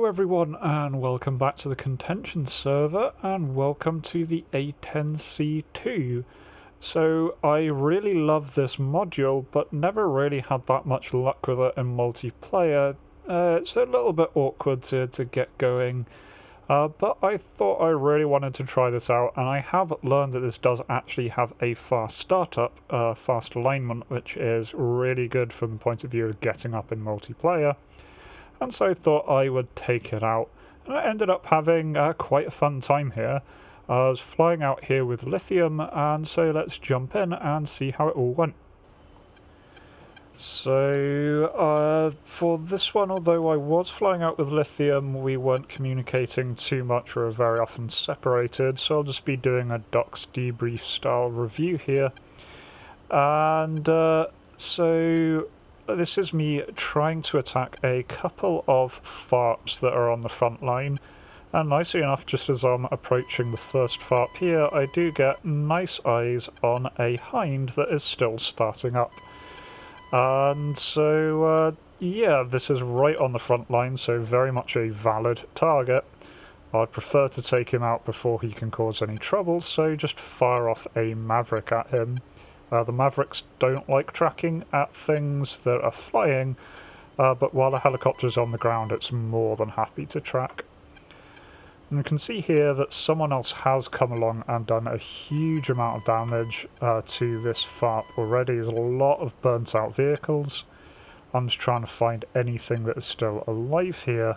Hello everyone and welcome back to the Contention server and welcome to the A-10CII. So I really love this module but never really had that much luck with it in multiplayer. It's a little bit awkward to get going, but I thought I really wanted to try this out, and I have learned that this does actually have a fast startup, fast alignment, which is really good from the point of view of getting up in multiplayer. And so I thought I would take it out, and I ended up having quite a fun time here. I was flying out here with Lithium, and so let's jump in and see how it all went. So for this one, although I was flying out with Lithium, we weren't communicating too much. We were very often separated, so I'll just be doing a docs debrief style review here. And so this is me trying to attack a couple of FARPs that are on the front line, and nicely enough, just as I'm approaching the first FARP here, I do get nice eyes on a hind that is still starting up. And so yeah, this is right on the front line, so very much a valid target. I'd prefer to take him out before he can cause any trouble, so just fire off a Maverick at him. The Mavericks don't like tracking at things that are flying, but while a helicopter's on the ground, it's more than happy to track. And you can see here that someone else has come along and done a huge amount of damage to this FARP already. There's a lot of burnt out vehicles. I'm just trying to find anything that is still alive here.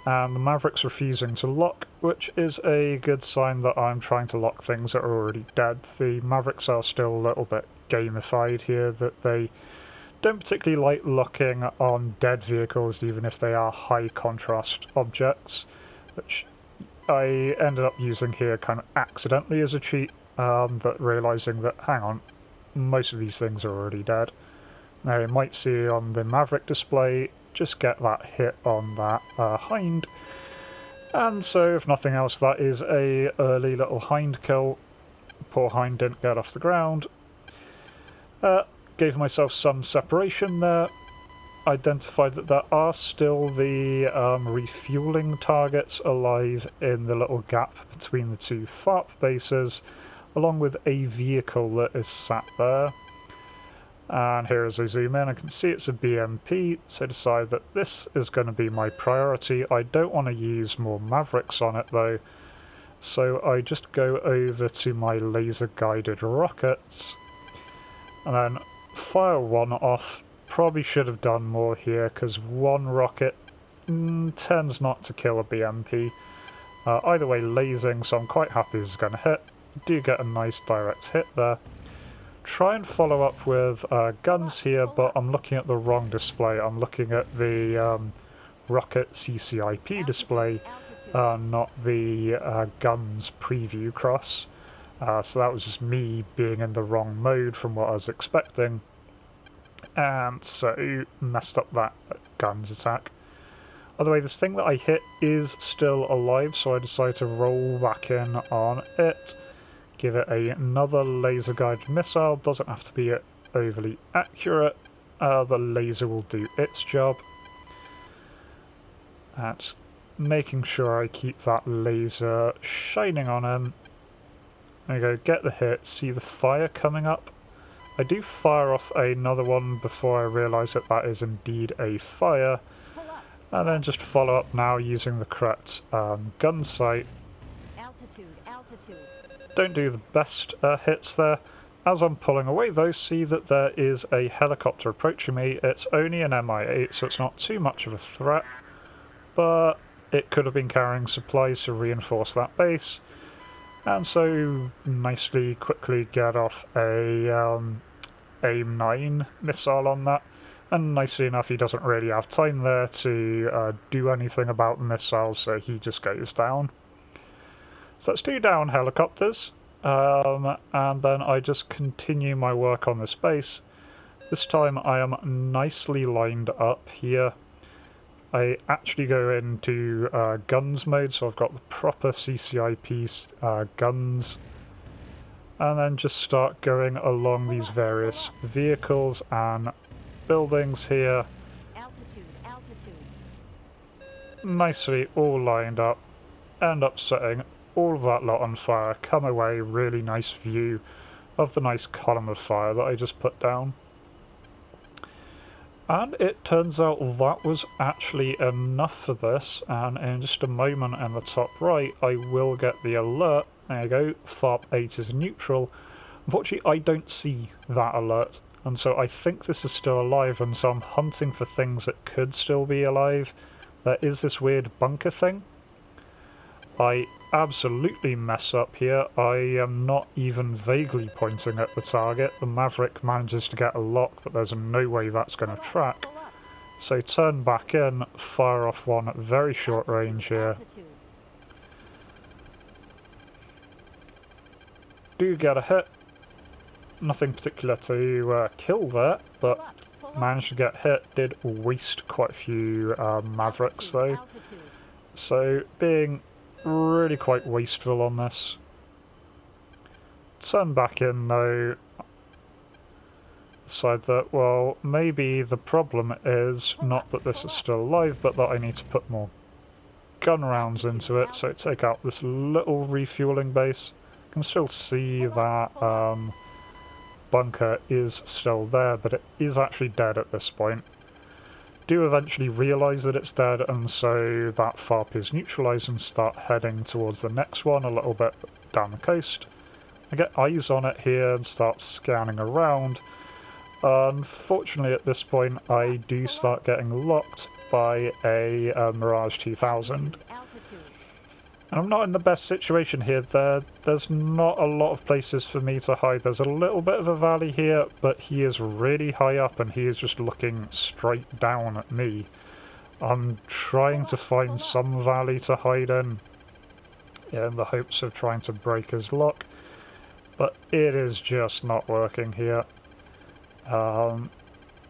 And the Maverick's refusing to lock, which is a good sign that I'm trying to lock things that are already dead. The Mavericks are still a little bit gamified here, that they don't particularly like locking on dead vehicles, even if they are high contrast objects, which I ended up using here kind of accidentally as a cheat, but realising that, hang on, most of these things are already dead. Now you might see on the Maverick display, just get that hit on that hind, and so if nothing else, that is a early little hind kill. Poor hind didn't get off the ground. Gave myself some separation there, identified that there are still the refueling targets alive in the little gap between the two FARP bases, along with a vehicle that is sat there. And here as I zoom in, I can see it's a BMP, so I decide that this is going to be my priority. I don't want to use more Mavericks on it though, so I just go over to my laser-guided rockets, and then fire one off. Probably should have done more here, because one rocket tends not to kill a BMP. Either way, lasing, so I'm quite happy this is going to hit. Do get a nice direct hit there. Try and follow up with guns here, but I'm looking at the wrong display. I'm looking at the rocket CCIP display, not the guns preview cross. So that was just me being in the wrong mode from what I was expecting, and so messed up that guns attack. By the way, this thing that I hit is still alive, so I decided to roll back in on it. Give it another laser guided missile. Doesn't have to be overly accurate. The laser will do its job. That's making sure I keep that laser shining on him. There you go, get the hit, see the fire coming up. I do fire off another one before I realise that that is indeed a fire. And then just follow up now using the correct gun sight. Altitude. Don't do the best hits there. As I'm pulling away though, see that there is a helicopter approaching me. It's only an Mi-8, so it's not too much of a threat, but it could have been carrying supplies to reinforce that base. And so nicely, quickly get off a AIM-9 missile on that. And nicely enough, he doesn't really have time there to do anything about the missiles, so he just goes down. So that's 2 down helicopters, and then I just continue my work on this base. This time I am nicely lined up here. I actually go into guns mode, so I've got the proper CCIP guns, and then just start going along these various vehicles and buildings here. nicely all lined up, end up setting all of that lot on fire, come away, really nice view of the nice column of fire that I just put down. And it turns out that was actually enough for this, and in just a moment in the top right I will get the alert. There you go, FARP 8 is neutral. Unfortunately I don't see that alert, and so I think this is still alive, and so I'm hunting for things that could still be alive. There is this weird bunker thing. I absolutely mess up here. I am not even vaguely pointing at the target. The Maverick manages to get a lock, but there's no way that's going to track. So turn back in, fire off one at very short range here. Do get a hit. Nothing particular to kill there, but managed to get hit. Did waste quite a few Mavericks though. So being really quite wasteful on this. Turn back in though. Decide that, well, maybe the problem is not that this is still alive, but that I need to put more gun rounds into it. So take out this little refueling base. You can still see that bunker is still there, but it is actually dead at this point. Do eventually realise that it's dead, and so that FARP is neutralised and start heading towards the next one a little bit down the coast. I get eyes on it here and start scanning around. Unfortunately at this point I do start getting locked by a Mirage 2000. And I'm not in the best situation here. There's not a lot of places for me to hide. There's a little bit of a valley here, but he is really high up and he is just looking straight down at me. I'm trying to find some valley to hide in the hopes of trying to break his lock, but it is just not working here.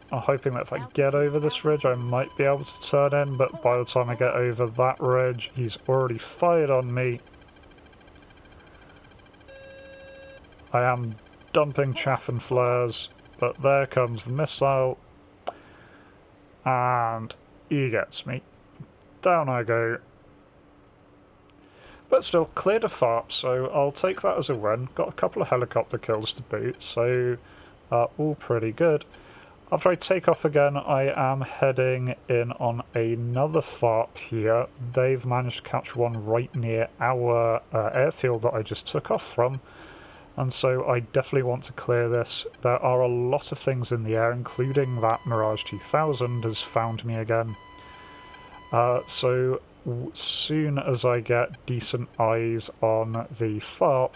I'm hoping that if I get over this ridge I might be able to turn in, but by the time I get over that ridge he's already fired on me. I am dumping chaff and flares, but there comes the missile and he gets me. Down I go. But still cleared a FARP, so I'll take that as a win. Got a couple of helicopter kills to boot, so all pretty good. After I take off again, I am heading in on another FARP here. They've managed to catch one right near our airfield that I just took off from, and so I definitely want to clear this. There are a lot of things in the air, including that Mirage 2000 has found me again. So soon as I get decent eyes on the FARP,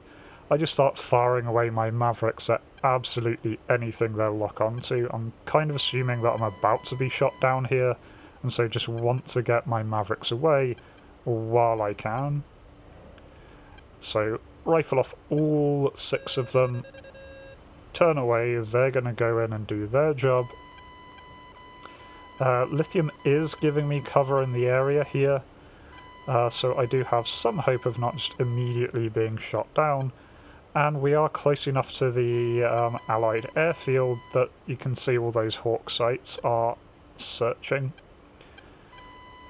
I just start firing away my Mavericks at absolutely anything they'll lock onto. I'm kind of assuming that I'm about to be shot down here, and so just want to get my Mavericks away while I can. So rifle off all 6 of them, turn away, they're going to go in and do their job. Lithium is giving me cover in the area here, so I do have some hope of not just immediately being shot down. And we are close enough to the Allied airfield that you can see all those Hawk sites are searching.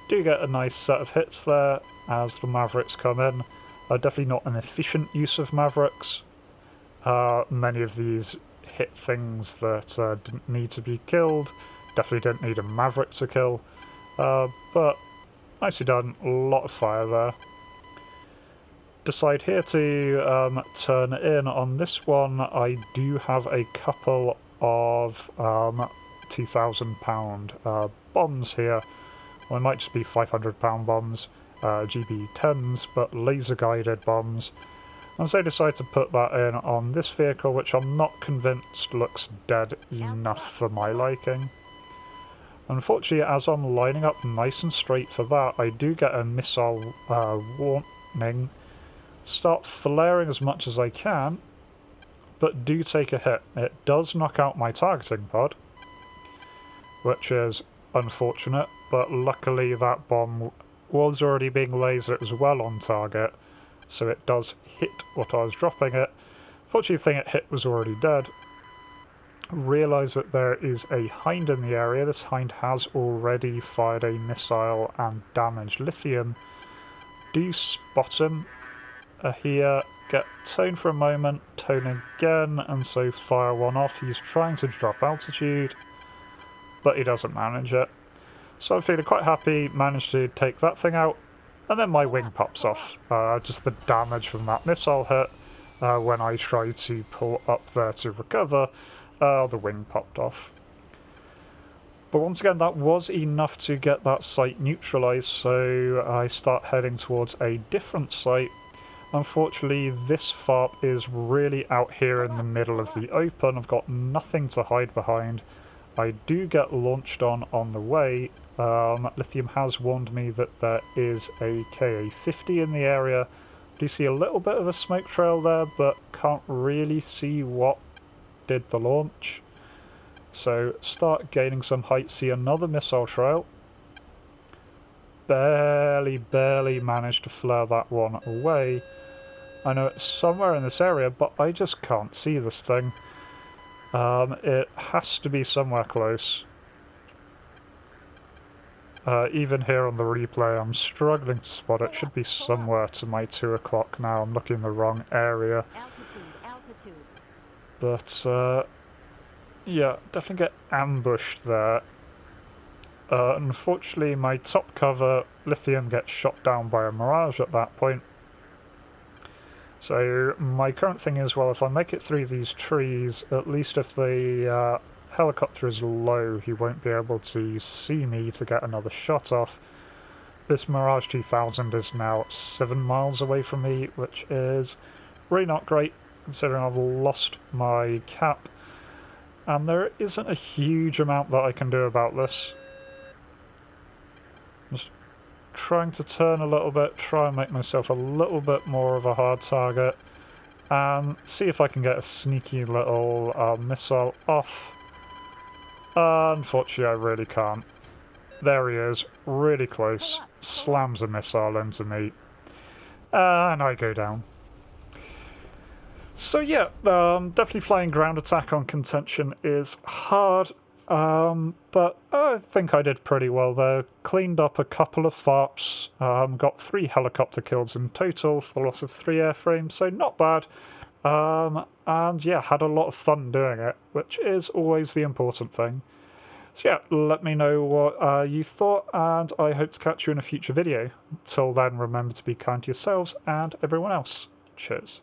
Do get a nice set of hits there as the Mavericks come in. Definitely not an efficient use of Mavericks. Many of these hit things that didn't need to be killed. Definitely didn't need a Maverick to kill. But nicely done, a lot of fire there. Decide here to turn in on this one. I do have a couple of £2,000 bombs here. Well, it might just be £500 bombs, GB10s, but laser guided bombs. And so I decide to put that in on this vehicle, which I'm not convinced looks dead enough for my liking. Unfortunately, as I'm lining up nice and straight for that, I do get a missile warning. Start flaring as much as I can, but do take a hit. It does knock out my targeting pod, which is unfortunate, but luckily that bomb was already being lasered as well on target, so it does hit what I was dropping it. Fortunately, the thing it hit was already dead, realise that there is a hind in the area. This hind has already fired a missile and damaged lithium. Do spot him here, get tone for a moment, tone again, and so fire one off. He's trying to drop altitude, but he doesn't manage it. So I'm feeling quite happy, managed to take that thing out, and then my wing pops off. Just the damage from that missile hit. When I tried to pull up there to recover, the wing popped off. But once again, that was enough to get that site neutralised, so I start heading towards a different site. Unfortunately, this FARP is really out here in the middle of the open. I've got nothing to hide behind. I do get launched on the way. Lithium has warned me that there is a KA-50 in the area. Do see a little bit of a smoke trail there, but can't really see what did the launch. So start gaining some height, see another missile trail. Barely managed to flare that one away. I know it's somewhere in this area, but I just can't see this thing. It has to be somewhere close. Even here on the replay, I'm struggling to spot it. It should be somewhere to my 2 o'clock now. I'm looking in the wrong area. But, yeah, definitely get ambushed there. Unfortunately, my top cover, Lithium, gets shot down by a Mirage at that point. So my current thing is, well, if I make it through these trees, at least if the helicopter is low, he won't be able to see me to get another shot off. This Mirage 2000 is now 7 miles away from me, which is really not great, considering I've lost my cap. And there isn't a huge amount that I can do about this. Just trying to turn a little bit, try and make myself a little bit more of a hard target, and see if I can get a sneaky little missile off. Unfortunately, I really can't. There he is, really close, slams a missile into me, and I go down. So yeah, definitely flying ground attack on Contention is hard, but I think I did pretty well there. Cleaned up a couple of FARPs, got 3 helicopter kills in total for the loss of 3 airframes, so not bad. And yeah, had a lot of fun doing it, which is always the important thing. So yeah, let me know what you thought, and I hope to catch you in a future video. Till then, remember to be kind to yourselves and everyone else. Cheers.